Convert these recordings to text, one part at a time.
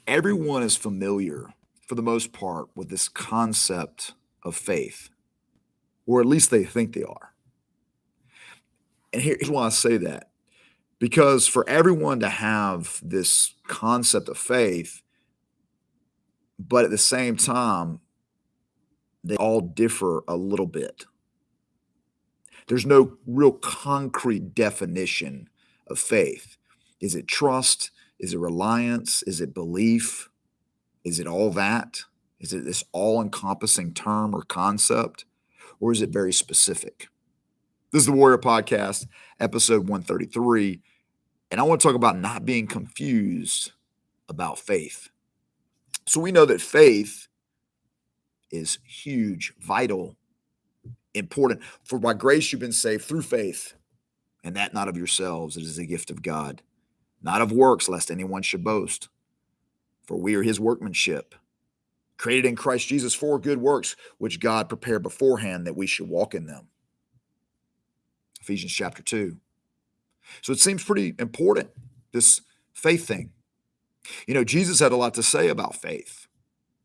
Everyone is familiar, for the most part, with this concept of faith, or at least they think they are. And here's why I say that. Because for everyone to have this concept of faith, but at the same time, they all differ a little bit. There's no real concrete definition of faith. Is it trust? Is it reliance? Is it belief? Is it all that? Is it this all encompassing term or concept? Or is it very specific? This is the Warrior Podcast, episode 133. And I want to talk about not being confused about faith. So we know that faith is huge, vital, important. For by grace you've been saved through faith, and that not of yourselves. It is a gift of God, not of works, lest anyone should boast. For we are his workmanship, created in Christ Jesus for good works, which God prepared beforehand that we should walk in them. Ephesians chapter 2. So it seems pretty important, this faith thing. You know, Jesus had a lot to say about faith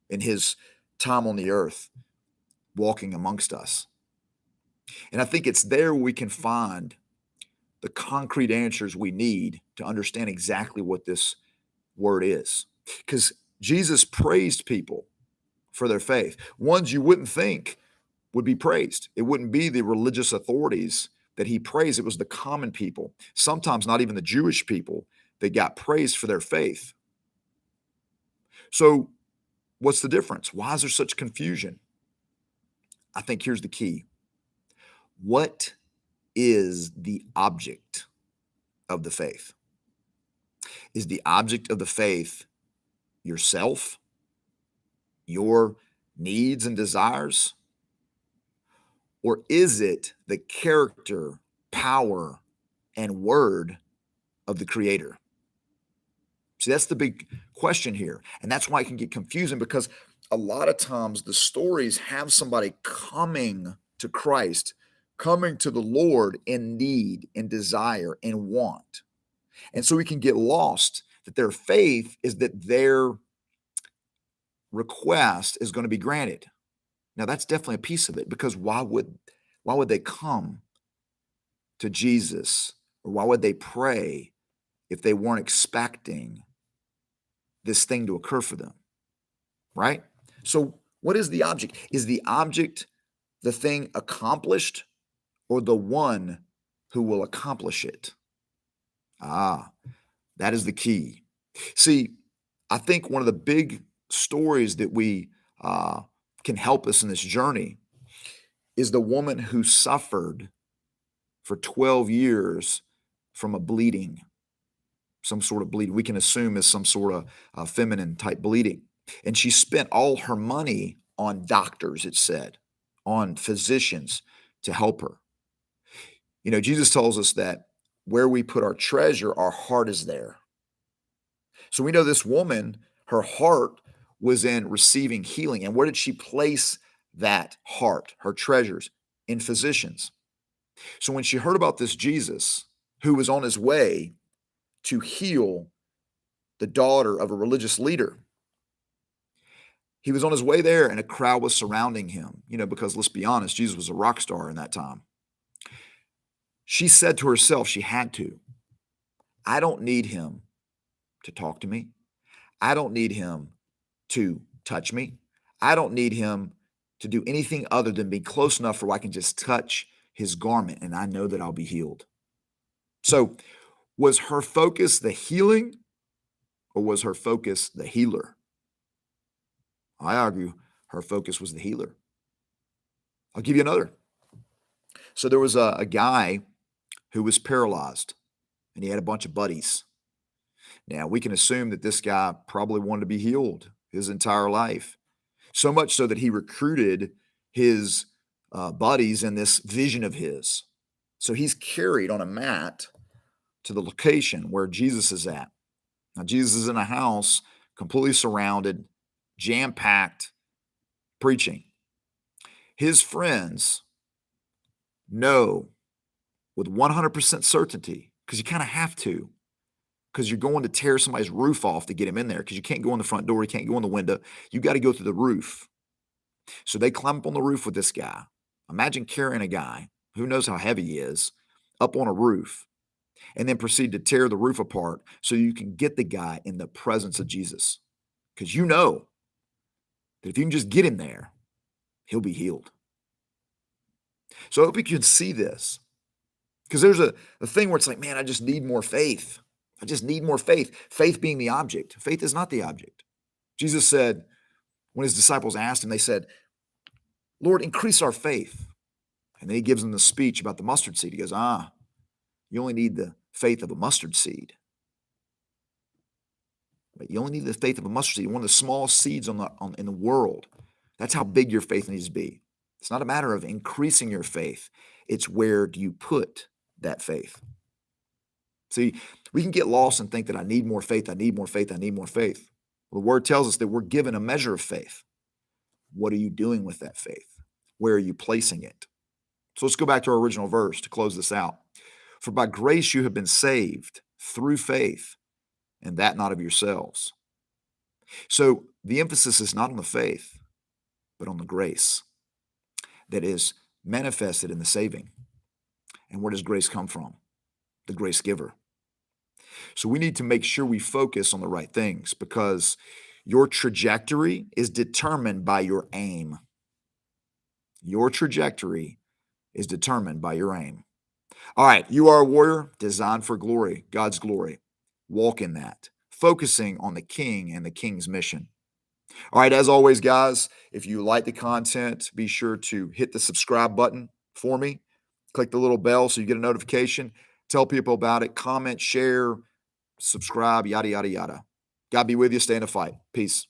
in his time on the earth, walking amongst us. And I think it's there we can find the concrete answers we need to understand exactly what this word is. Because Jesus praised people for their faith, ones you wouldn't think would be praised. It wouldn't be the religious authorities that he praised. It was the common people, sometimes not even the Jewish people, that got praised for their faith. So what's the difference? Why is there such confusion? I think here's the key. What is the object of the faith? Is the object of the faith yourself, your needs and desires? Or is it the character, power, and word of the Creator? See, that's the big question here. And that's why it can get confusing, because a lot of times the stories have somebody coming to Christ, coming to the Lord in need, in desire, in want. And so we can get lost that their faith is that their request is going to be granted. Now, that's definitely a piece of it, because why would they come to Jesus, or why would they pray if they weren't expecting this thing to occur for them, right? So what is the object? Is the object the thing accomplished, or the one who will accomplish it? That is the key. See, I think one of the big stories that we can help us in this journey is the woman who suffered for 12 years from a bleeding, some sort of bleeding. We can assume is some sort of feminine type bleeding. And she spent all her money on doctors, it said, on physicians to help her. You know, Jesus tells us that where we put our treasure, our heart is there. So we know this woman, her heart was in receiving healing. And where did she place that heart, her treasures? In physicians. So when she heard about this Jesus who was on his way to heal the daughter of a religious leader, he was on his way there and a crowd was surrounding him, you know, because let's be honest, Jesus was a rock star in that time. She said to herself, she had to, I don't need him to talk to me. I don't need him to touch me. I don't need him to do anything other than be close enough where I can just touch his garment and I know that I'll be healed. So was her focus the healing, or was her focus the healer? I argue her focus was the healer. I'll give you another. So there was a guy who was paralyzed, and he had a bunch of buddies. Now, we can assume that this guy probably wanted to be healed his entire life, so much so that he recruited his buddies in this vision of his. So he's carried on a mat to the location where Jesus is at. Now, Jesus is in a house, completely surrounded, jam-packed, preaching. His friends know with 100% certainty, because you kind of have to, because you're going to tear somebody's roof off to get him in there because you can't go in the front door, you can't go in the window. You got to go through the roof. So they climb up on the roof with this guy. Imagine carrying a guy, who knows how heavy he is, up on a roof, and then proceed to tear the roof apart so you can get the guy in the presence of Jesus. Because you know that if you can just get him there, he'll be healed. So I hope you can see this. Because there's a thing where it's like, man, I just need more faith. I just need more faith. Faith being the object. Faith is not the object. Jesus said, when his disciples asked him, they said, Lord, increase our faith. And then he gives them the speech about the mustard seed. He goes, you only need the faith of a mustard seed. But you only need the faith of a mustard seed, one of the smallest seeds in the world. That's how big your faith needs to be. It's not a matter of increasing your faith. It's where do you put that faith? See, we can get lost and think that I need more faith, I need more faith, I need more faith. Well, the word tells us that we're given a measure of faith. What are you doing with that faith? Where are you placing it? So let's go back to our original verse to close this out. For by grace you have been saved through faith, and that not of yourselves. So the emphasis is not on the faith, but on the grace that is manifested in the saving. And where does grace come from? The grace giver. So we need to make sure we focus on the right things because your trajectory is determined by your aim. Your trajectory is determined by your aim. All right, you are a warrior designed for glory, God's glory. Walk in that, focusing on the King and the King's mission. All right, as always, guys, if you like the content, be sure to hit the subscribe button for me. Click the little bell so you get a notification. Tell people about it. Comment, share, subscribe, yada, yada, yada. God be with you. Stay in the fight. Peace.